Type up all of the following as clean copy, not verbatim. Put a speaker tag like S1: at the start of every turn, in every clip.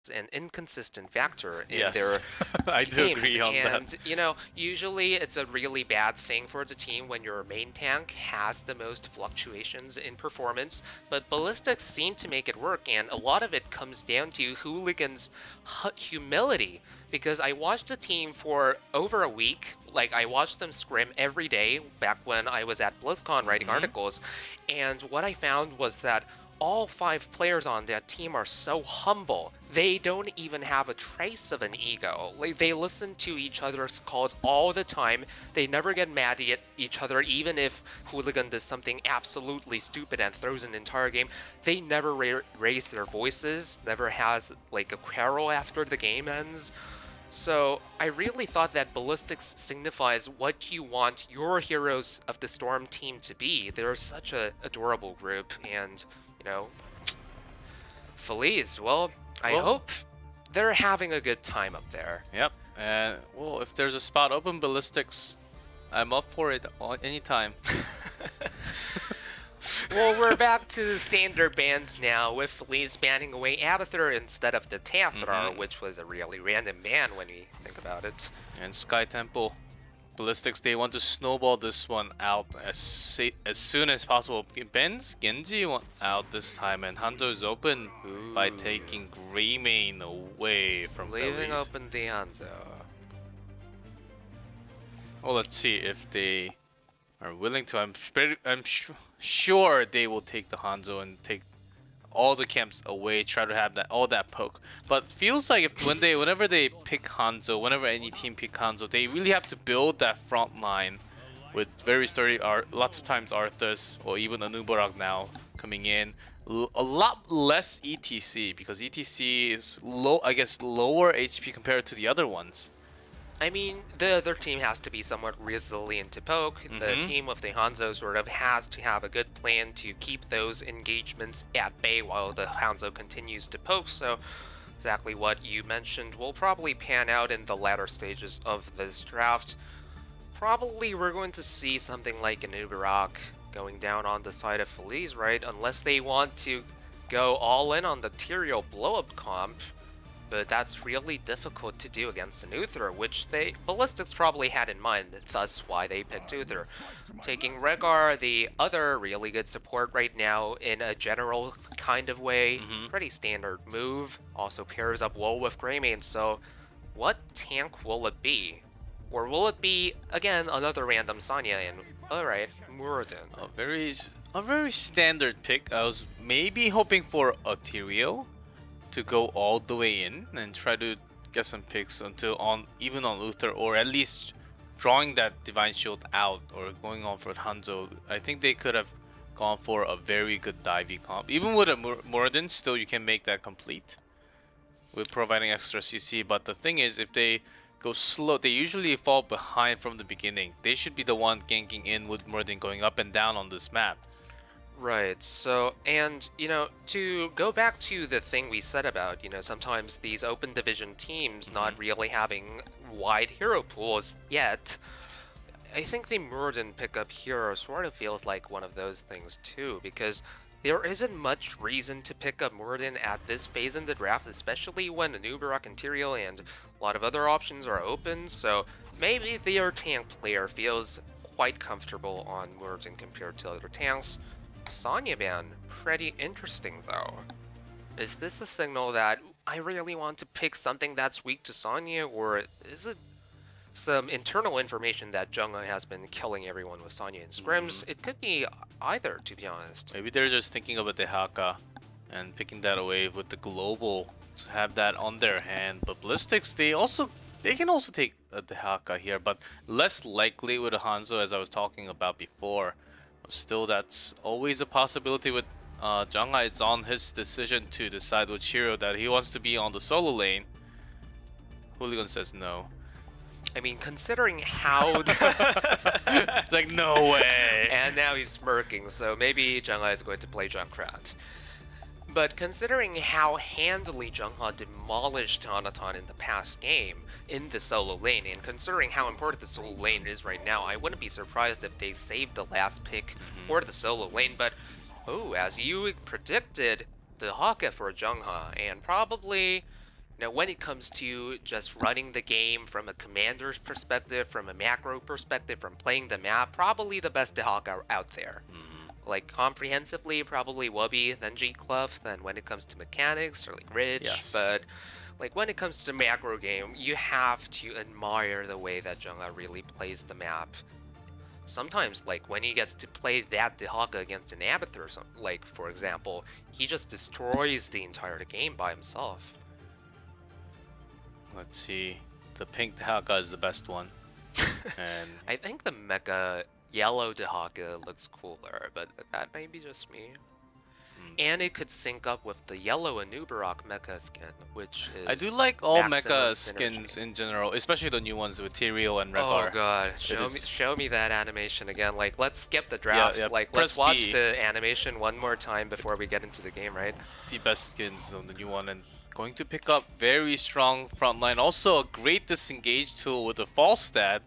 S1: an inconsistent factor in
S2: Yes,
S1: their
S2: I do
S1: games.
S2: agree on that.
S1: And, usually it's a really bad thing for the team when your main tank has the most fluctuations in performance, but Ballistics seem to make it work, and a lot of it comes down to Hooligan's humility. Because I watched the team for over a week, like I watched them scrim every day back when I was at BlizzCon writing articles, and what I found was that all 5 players on that team are so humble. They don't even have a trace of an ego. Like, they listen to each other's calls all the time. They never get mad at each other, even if Hooligan does something absolutely stupid and throws an entire game. They never raise their voices, never has like a quarrel after the game ends. So I really thought that Ballistics signifies what you want your Heroes of the Storm team to be. They're such a adorable group, and Feliz, well, I hope they're having a good time up there.
S2: Yep, and well, if there's a spot open, Ballistics, I'm up for it anytime.
S1: Well, we're back to standard bans now, with Feliz banning away Abathur instead of the Teathrar, which was a really random ban when you think about it.
S2: And Sky Temple, Ballistics, they want to snowball this one out as soon as possible. Ben's Genji went out this time, and Hanzo is open by taking Greymane away from
S1: Leaving
S2: Feliz.
S1: open the Hanzo.
S2: Well, let's see if they are willing to. I'm sure they will take the Hanzo and take all the camps away, try to have all that poke. But feels like whenever they pick Hanzo, whenever any team pick Hanzo, they really have to build that front line with very sturdy, lots of times Arthas or even Anubarak now coming in. A lot less ETC, because ETC is I guess lower HP compared to the other ones.
S1: I mean, the other team has to be somewhat resilient to poke. The team of the Hanzo sort of has to have a good plan to keep those engagements at bay while the Hanzo continues to poke. So exactly what you mentioned will probably pan out in the latter stages of this draft. Probably we're going to see something like an Uberak going down on the side of Feliz, right? Unless they want to go all in on the Tyrael blow-up comp. But that's really difficult to do against an Uther, which Ballistics probably had in mind, thus why they picked Uther. Taking Rehgar, the other really good support right now in a general kind of way, pretty standard move, also pairs up well with Greymane, so what tank will it be? Or will it be, again, another random Sonya and, alright, Muradin?
S2: A very standard pick. I was maybe hoping for a Tyrael to go all the way in and try to get some picks even on Uther, or at least drawing that Divine Shield out or going on for Hanzo. I think they could have gone for a very good divey comp. Even with a Muradin, still you can make that complete with providing extra CC. But the thing is, if they go slow, they usually fall behind from the beginning. They should be the one ganking in with Muradin going up and down on this map.
S1: Right, so, and, to go back to the thing we said about, sometimes these open division teams not really having wide hero pools yet, I think the Muradin pickup here sort of feels like one of those things too, because there isn't much reason to pick up Muradin at this phase in the draft, especially when Anubarak and Tyrael and a lot of other options are open, so maybe their tank player feels quite comfortable on Muradin compared to other tanks. Sonya ban, pretty interesting though. Is this a signal that I really want to pick something that's weak to Sonya, or is it some internal information that Jungha has been killing everyone with Sonya in scrims? It could be either, to be honest.
S2: Maybe they're just thinking about the Haka and picking that away with the global to have that on their hand. But Ballistics, they can also take the Haka here, but less likely with a Hanzo, as I was talking about before. Still, that's always a possibility with Jungha. It's on his decision to decide which hero that he wants to be on the solo lane. Hooligan says no.
S1: I mean, considering how...
S2: It's like, no way!
S1: And now he's smirking, so maybe Jungha is going to play Junkrat. But considering how handily Jungha demolished Anaton in the past game in the solo lane, and considering how important the solo lane is right now, I wouldn't be surprised if they saved the last pick for the solo lane. But, as you predicted, the Haka for Jungha, and probably Now, when it comes to just running the game from a commander's perspective, from a macro perspective, from playing the map, probably the best Dehaka out there. Like, comprehensively, probably Wubby, then G-Cluff, then when it comes to mechanics, or like Ridge,
S2: Yes.
S1: but like when it comes to macro game, you have to admire the way that Jungha really plays the map. Sometimes, like when he gets to play that Dehaka against an Abathur, or something, like for example, he just destroys the entire game by himself.
S2: Let's see. The pink Dehaka is the best one. And
S1: I think the Mecha yellow Dehaka looks cooler, but that may be just me. And it could sync up with the yellow Anubarak mecha skin, which is
S2: I do like all
S1: maximum
S2: mecha
S1: synergy.
S2: skins in general, especially the new ones with Tyrael and Rehgar.
S1: Oh god, show me that animation again. Like, let's skip the draft.
S2: Yeah,
S1: like,
S2: press
S1: let's watch
S2: B.
S1: the animation one more time before we get into the game, right?
S2: The best skins on the new one, and going to pick up very strong frontline. Also a great disengage tool with the false stat.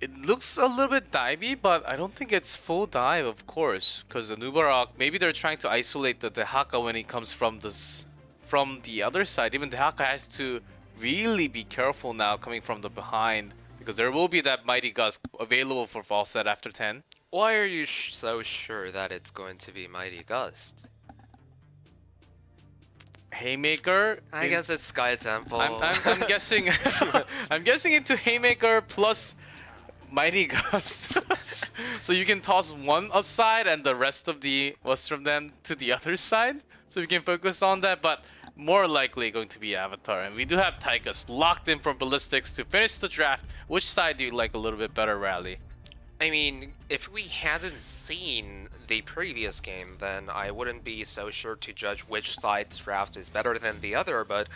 S2: It looks a little bit divey, but I don't think it's full dive, of course, because the Nubarak, maybe they're trying to isolate the Dehaka when he comes from the other side. Even Dehaka has to really be careful now coming from the behind, because there will be that Mighty Gust available for false stat after 10.
S1: Why are you so sure that it's going to be Mighty Gust?
S2: Haymaker.
S1: I guess it's Sky Temple.
S2: I'm guessing. I'm guessing into Haymaker plus Mighty Gust. So you can toss one aside and the rest of them to the other side. So we can focus on that, but more likely going to be Avatar. And we do have Tychus locked in from Ballistics to finish the draft. Which side do you like a little bit better, Rally?
S1: I mean, if we hadn't seen the previous game, then I wouldn't be so sure to judge which side's draft is better than the other, but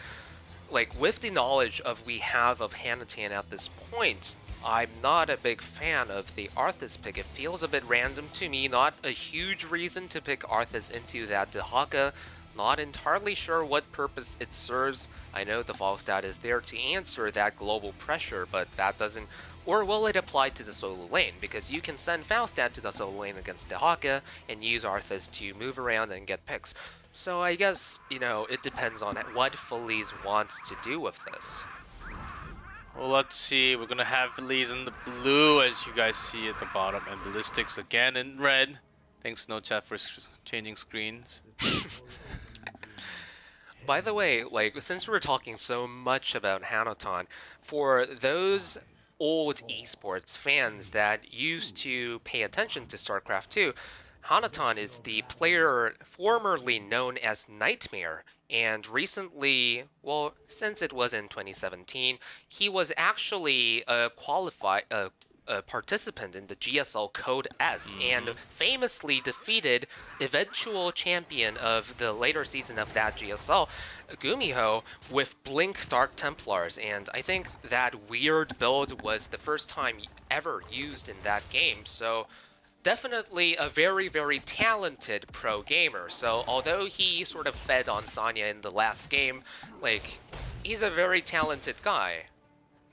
S1: like with the knowledge we have of Hanatan at this point, I'm not a big fan of the Arthas pick. It feels a bit random to me, not a huge reason to pick Arthas into that Dehaka. Not entirely sure what purpose it serves. I know the Falstad is there to answer that global pressure, but that doesn't... Or will it apply to the solo lane? Because you can send Falstad to the solo lane against Dehaka and use Arthas to move around and get picks. So I guess, you know, it depends on what Feliz wants to do with this.
S2: Well, let's see. We're going to have Feliz in the blue, as you guys see at the bottom, and Ballistics again in red. Thanks, No Chat, for changing screens.
S1: By the way, like, since we're talking so much about Hanatan, for those old esports fans that used to pay attention to StarCraft 2, Hanatan is the player formerly known as Nightmare, and recently, well, since it was in 2017, he was actually a participant in the GSL Code S and famously defeated eventual champion of the later season of that GSL, Gumiho, with Blink Dark Templars, and I think that weird build was the first time ever used in that game, so definitely a very, very talented pro gamer. So although he sort of fed on Sanya in the last game, like, he's a very talented guy.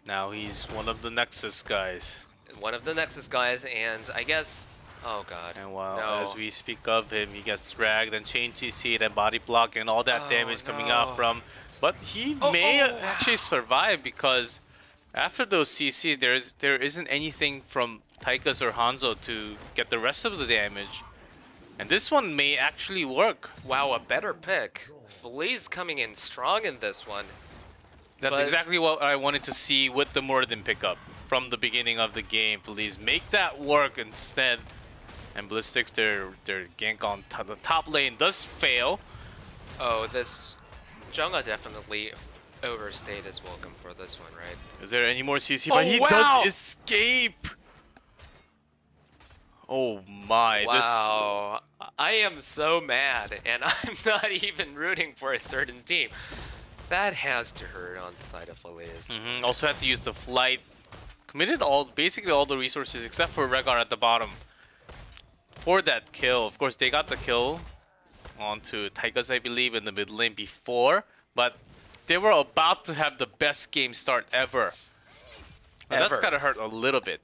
S2: Now he's one of the Nexus guys.
S1: One of the Nexus guys, and I guess... Oh god.
S2: And while
S1: no.
S2: as we speak of him, he gets dragged and chain CC, then body block, and all that damage coming out from... But he may actually survive, because after those CCs, there isn't anything from Tychus or Hanzo to get the rest of the damage. And this one may actually work.
S1: Wow, a better pick. Feliz coming in strong in this one.
S2: That's exactly what I wanted to see with the Muradin pickup from the beginning of the game. Feliz make that work instead. And Ballistics, their gank on the top lane does fail.
S1: Oh, this Jungha definitely overstayed his welcome for this one, right?
S2: Is there any more CC? But he does escape! Oh my,
S1: wow. I am so mad, and I'm not even rooting for a certain team. That has to hurt on the side of Feliz.
S2: Also had to use the flight. Committed basically all the resources except for Rehgar at the bottom for that kill. Of course, they got the kill onto Tychus, I believe, in the mid lane before, but they were about to have the best game start ever. And that's gotta hurt a little bit.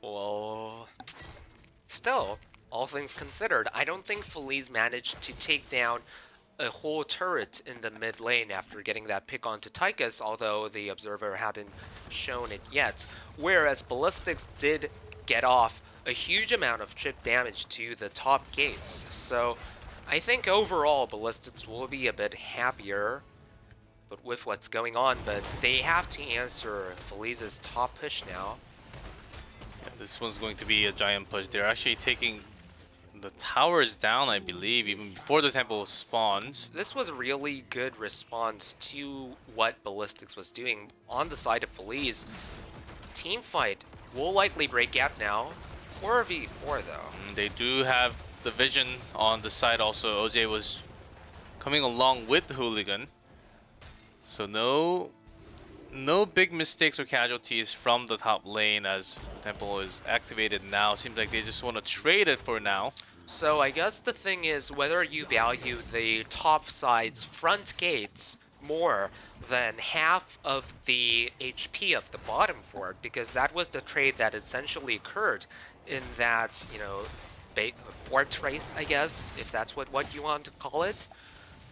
S1: Well, still, all things considered, I don't think Feliz managed to take down a whole turret in the mid lane after getting that pick onto Tychus, although the observer hadn't shown it yet. Whereas Ballistics did get off a huge amount of chip damage to the top gates. So I think overall Ballistics will be a bit happier but with what's going on, but they have to answer Feliz's top push now.
S2: Yeah, this one's going to be a giant push. They're actually taking the towers down, I believe, even before the temple spawns.
S1: This was a really good response to what Ballistics was doing on the side of Feliz. Team fight will likely break out now. 4v4 though.
S2: They do have the vision on the side also. OJ was coming along with Hooligan. So no big mistakes or casualties from the top lane as Temple is activated now. Seems like they just want to trade it for now.
S1: So I guess the thing is whether you value the top side's front gates more than half of the HP of the bottom fort, because that was the trade that essentially occurred in that, you know, fort race, I guess, if that's what you want to call it.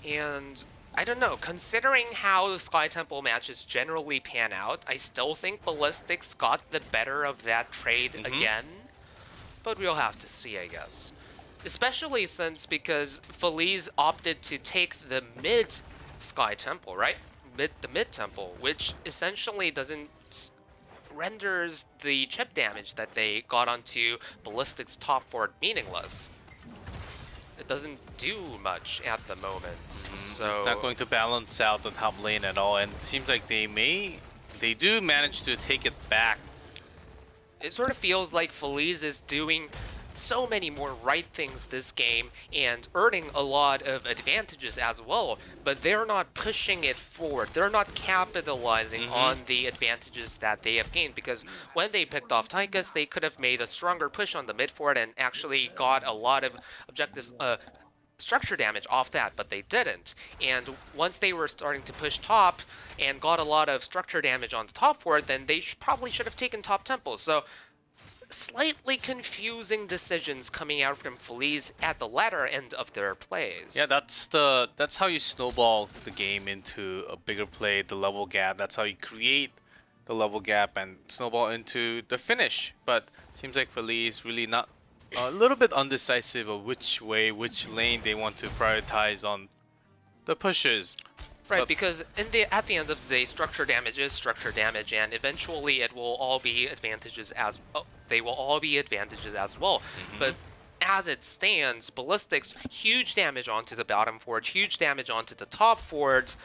S1: And I don't know, considering how the Sky Temple matches generally pan out, I still think Ballistics got the better of that trade again. But we'll have to see, I guess. Especially since, because Feliz opted to take the mid Sky Temple, right? The mid temple, which essentially renders the chip damage that they got onto Ballistics' top fort meaningless. It doesn't do much at the moment, so...
S2: It's not going to balance out the top lane at all, and it seems like they do manage to take it back.
S1: It sort of feels like Feliz is doing so many more right things this game and earning a lot of advantages as well, but they're not pushing it forward. They're not capitalizing on the advantages that they have gained, because when they picked off Tychus, they could have made a stronger push on the mid fort and actually got a lot of objectives, structure damage off that, but they didn't. And once they were starting to push top and got a lot of structure damage on the top fort, then they probably should have taken top temple. So slightly confusing decisions coming out from Feliz at the latter end of their plays.
S2: Yeah, that's how you snowball the game into a bigger play, the level gap. That's how you create the level gap and snowball into the finish. But seems like Feliz really not a little bit undecisive of which lane they want to prioritize on the pushes.
S1: Right, because at the end of the day, structure damage is structure damage, and eventually it will all be advantages as well. But as it stands, Ballistics, huge damage onto the bottom fort, huge damage onto the top fort,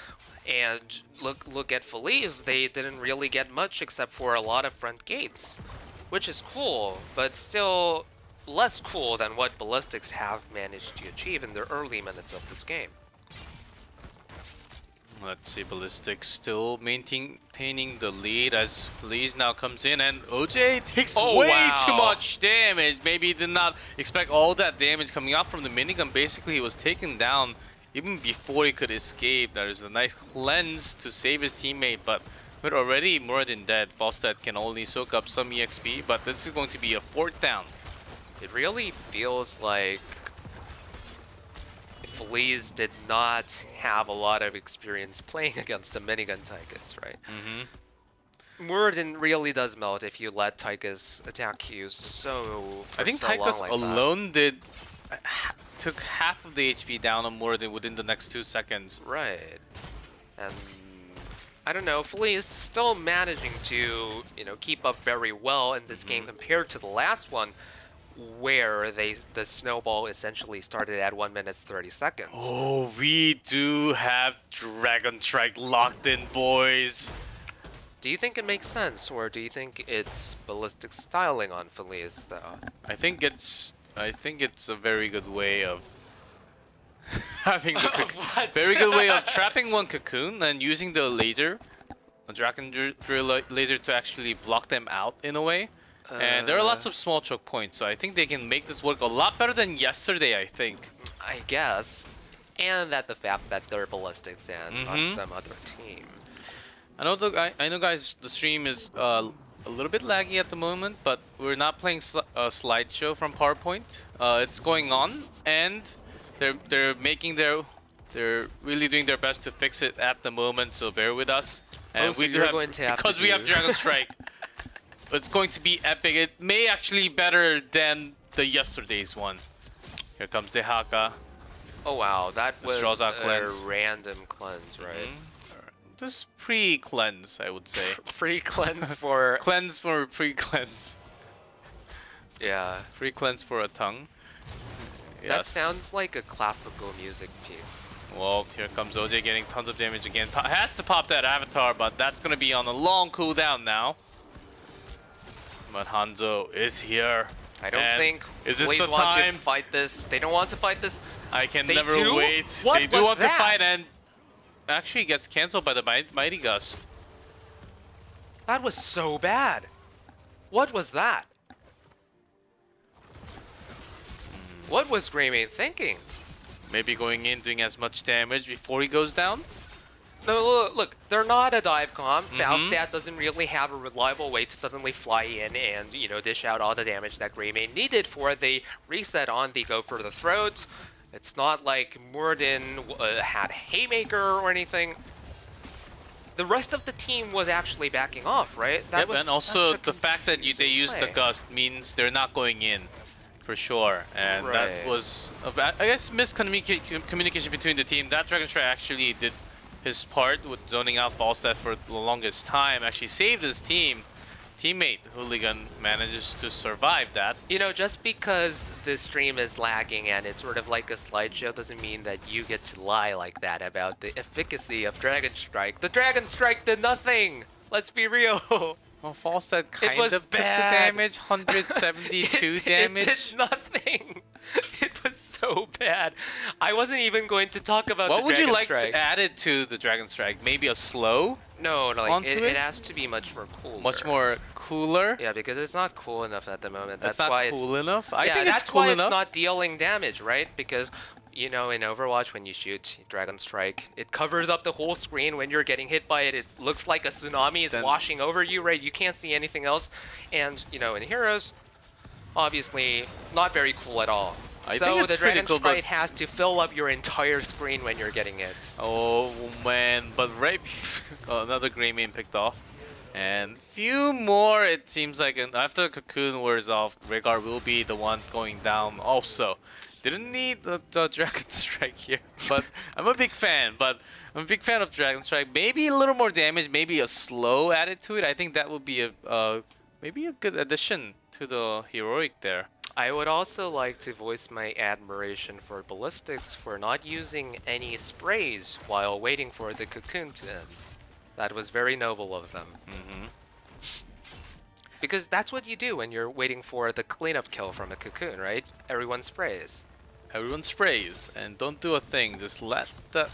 S1: and look at Feliz, they didn't really get much except for a lot of front gates, which is cool, but still less cool than what Ballistics have managed to achieve in the early minutes of this game.
S2: Let's see, Ballistics still maintaining the lead as Feliz now comes in, and OJ takes way too much damage. Maybe he did not expect all that damage coming out from the minigun. Basically, he was taken down even before he could escape. There's a nice cleanse to save his teammate, but we're already more than dead. Falstad can only soak up some EXP, but this is going to be a fourth down.
S1: It really feels like Feliz did not have a lot of experience playing against a minigun Tychus, right? Muradin really does melt if you let Tychus attack you
S2: I think Tychus
S1: like
S2: alone took half of the HP down on Muradin within the next 2 seconds.
S1: Right. And I don't know, Feliz is still managing to, you know, keep up very well in this game compared to the last one, where the snowball essentially started at 1 minute 30 seconds.
S2: Oh, we do have Dragon Strike locked in, boys.
S1: Do you think it makes sense, or do you think it's Ballistic styling on Feliz though?
S2: I think it's a very good way of having the very good way of trapping one cocoon and using the laser, a Dragon Drill laser, to actually block them out in a way. And there are lots of small choke points, so I think they can make this work a lot better than yesterday, I think.
S1: I guess. And that the fact that they're Ballistics and not some other team.
S2: I know, guys, the stream is a little bit laggy at the moment, but we're not playing a slideshow from PowerPoint. It's going on, and they're making their They're really doing their best to fix it at the moment, so bear with us. And
S1: so
S2: we do
S1: you're
S2: have,
S1: going to have
S2: because
S1: to
S2: we
S1: do-
S2: have Dragon Strike. It's going to be epic. It may actually be better than the yesterday's one. Here comes the Haka.
S1: Oh wow, that
S2: This
S1: was
S2: draws out
S1: a
S2: cleanse.
S1: random cleanse, right?
S2: Just pre-cleanse, I would say.
S1: Free cleanse for
S2: Cleanse for pre-cleanse.
S1: yeah.
S2: Pre-cleanse for a tongue.
S1: That
S2: Yes.
S1: sounds like a classical music piece.
S2: Well, here comes OJ getting tons of damage again. Has to pop that avatar, but that's gonna be on a long cooldown now. But Hanzo is here.
S1: I don't
S2: And
S1: think
S2: is this
S1: Feliz
S2: the
S1: want
S2: time?
S1: to fight this. They don't want to fight this.
S2: I can
S1: They
S2: never
S1: do?
S2: wait.
S1: What
S2: They do
S1: was
S2: want
S1: that?
S2: to fight, and actually gets cancelled by the Mighty Gust.
S1: That was so bad. What was that? What was Greymane thinking?
S2: Maybe going in, doing as much damage before he goes down.
S1: No, look, they're not a dive comp. Falstad doesn't really have a reliable way to suddenly fly in and, you know, dish out all the damage that Greymane needed for the reset on the go for the throat. It's not like Morden had Haymaker or anything. The rest of the team was actually backing off, right? That
S2: Yep,
S1: was
S2: and also
S1: such a
S2: the fact that they
S1: confusing
S2: used the
S1: play.
S2: Gust means they're not going in, for sure. And that
S1: Right.
S2: was, I guess, miscommunication between the team. That Dragon Strike actually did his part with zoning out Falstad for the longest time. Actually saved his team. Teammate Hooligan manages to survive that.
S1: You know, just because the stream is lagging and it's sort of like a slideshow doesn't mean that you get to lie like that about the efficacy of Dragon Strike. The Dragon Strike did nothing! Let's be real!
S2: Well, Falstad kind
S1: was
S2: of took the
S1: bad.
S2: damage, 172 damage.
S1: It did nothing! It was so bad. I wasn't even going to talk about
S2: What
S1: the
S2: would
S1: Dragon
S2: you like
S1: Strike.
S2: to add it to the Dragon Strike? Maybe a slow?
S1: No, like,
S2: onto
S1: it
S2: it?
S1: has to be much more cooler.
S2: Much more cooler?
S1: Yeah, because it's not cool enough at the moment.
S2: That's
S1: That's
S2: not
S1: why
S2: cool
S1: it's...
S2: enough? I
S1: yeah,
S2: think
S1: that's
S2: it's cool
S1: why
S2: enough.
S1: it's not dealing damage, right? Because, you know, in Overwatch, when you shoot Dragon Strike, it covers up the whole screen. When you're getting hit by it, it looks like a tsunami is
S2: Then-
S1: washing over you, right? You can't see anything else. And, you know, in Heroes, obviously, not very cool at all.
S2: I
S1: so
S2: think it's
S1: the Dragon
S2: pretty cool, but-
S1: Strike has to fill up your entire screen when you're getting it.
S2: Oh man, but right another Greymane picked off. And few more, it seems like after Cocoon wears off, Rhaegar will be the one going down also. Didn't need the Dragon Strike here, but I'm a big fan. But I'm a big fan of Dragon Strike. Maybe a little more damage, maybe a slow added to it. I think that would be a maybe a good addition to the heroic there.
S1: I would also like to voice my admiration for Ballistics for not using any sprays while waiting for the cocoon to end. That was very noble of them. Because that's what you do when you're waiting for the cleanup kill from a cocoon, right? Everyone sprays.
S2: Everyone sprays and don't do a thing. Just let that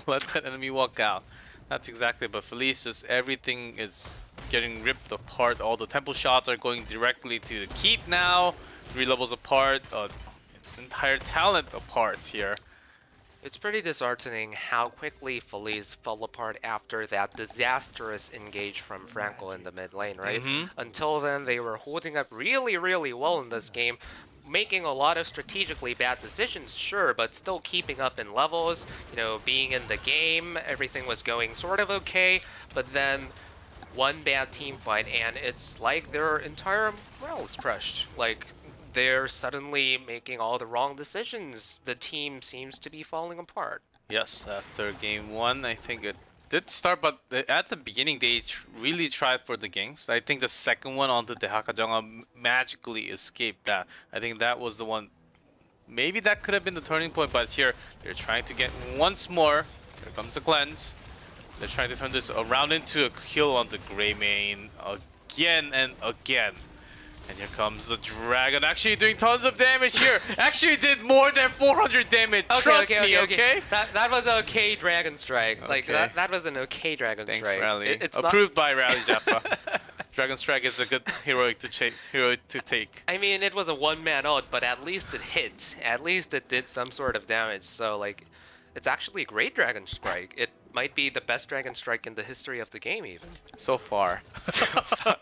S2: let that enemy walk out. That's exactly. But Feliz, just everything is getting ripped apart. All the temple shots are going directly to the keep now. 3 levels apart. Entire talent apart here.
S1: It's pretty disheartening how quickly Feliz fell apart after that disastrous engage from Frankel in the mid lane, right? Until then, they were holding up really, really well in this game, making a lot of strategically bad decisions, sure, but still keeping up in levels, you know, being in the game, everything was going sort of okay, but then one bad team fight and it's like their entire morale is crushed. Like, they're suddenly making all the wrong decisions. The team seems to be falling apart.
S2: Yes, after game 1, I think it did start, but at the beginning they really tried for the ganks. I think the second one onto the Hakajonga magically escaped that. I think that was the one. Maybe that could have been the turning point, but here they're trying to get once more. Here comes the cleanse. They're trying to turn this around into a kill onto Greymane again and again. And here comes the dragon, actually doing tons of damage here. Actually did more than 400 damage, trust me, okay?
S1: That was okay Dragon Strike. Like,
S2: Okay.
S1: that was an okay Dragon
S2: Thanks,
S1: Strike.
S2: Rally.
S1: It's
S2: Approved by Rally Jaffa. Dragon Strike is a good heroic to take.
S1: I mean, it was a one-man ult, but at least it hit. At least it did some sort of damage. So, like, It's actually a great Dragon Strike. It might be the best Dragon Strike in the history of the game, even.
S2: So far.
S1: So far.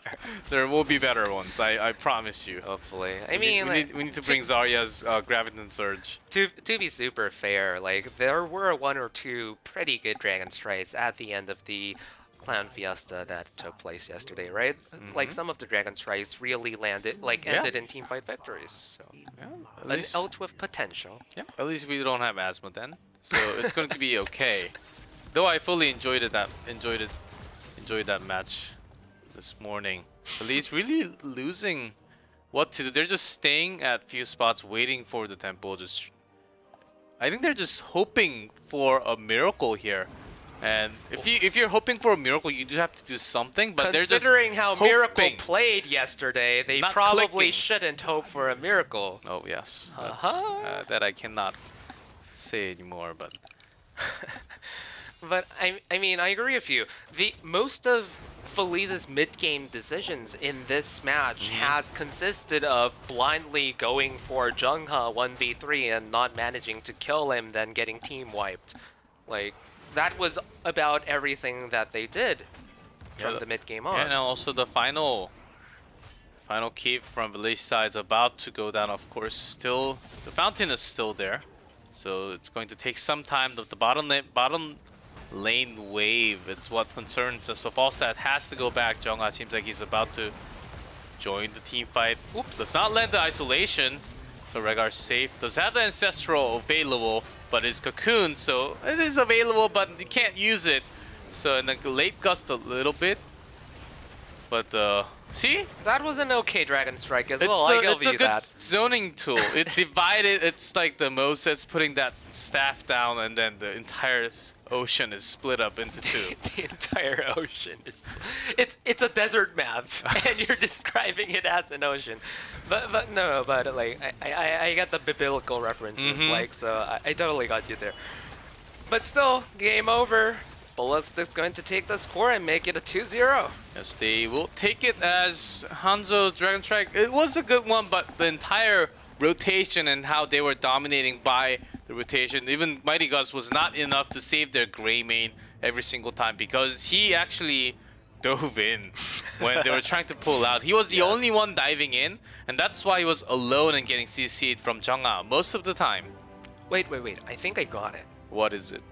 S2: There will be better ones, I promise you.
S1: Hopefully.
S2: We need to bring Zarya's Graviton Surge.
S1: To be super fair, like, there were 1 or 2 pretty good Dragon Strikes at the end of the Clown Fiesta that took place yesterday, right? Like, some of the Dragon Strikes really landed, like, ended in teamfight victories. So, an ult with potential.
S2: Yeah, at least we don't have asthma then, so it's going to be okay. Though I fully enjoyed that match this morning. Feliz really losing what to do. They're just staying at few spots, waiting for the tempo. I think they're just hoping for a miracle here. And if you're hoping for a miracle, you do have to do something. But
S1: considering
S2: they're just
S1: how Miracle
S2: hoping.
S1: played yesterday, they
S2: Not
S1: probably
S2: clicking.
S1: shouldn't hope for a miracle.
S2: Oh yes, that's, that I cannot say anymore. But
S1: but I mean, I agree with you. Most of Feliz's mid-game decisions in this match has consisted of blindly going for Jungha 1v3 and not managing to kill him, then getting team wiped. Like, that was about everything that they did from the mid-game on.
S2: Yeah, and also the final keep from Feliz side is about to go down. Of course, still the fountain is still there, so it's going to take some time. The bottom lane wave, it's what concerns us. So Falstad has to go back. Jungha seems like he's about to join the team fight. Oops, does not land the isolation, so Rehgar's safe. Does have the Ancestral available, but it's Cocoon, so it is available, but you can't use it. So in the late gust a little bit, but see?
S1: That was an okay Dragon Strike as well, I
S2: it's a
S1: give
S2: good
S1: you that.
S2: zoning tool. It divided, it's like the Moses putting that staff down and then the entire ocean is split up into 2.
S1: The entire ocean is... It's a desert map, and you're describing it as an ocean. But like, I got the biblical references, like, so I totally got you there. But still, game over. Ballistics going to take the score and make it a 2-0.
S2: Yes, they will take it as Hanzo's Dragon Strike. It was a good one, but the entire rotation and how they were dominating by the rotation, even Mighty Gus was not enough to save their Grey main every single time, because he actually dove in when they were trying to pull out. He was the only one diving in, and that's why he was alone and getting CC'd from Jungha most of the time.
S1: Wait. I think I got it.
S2: What is it?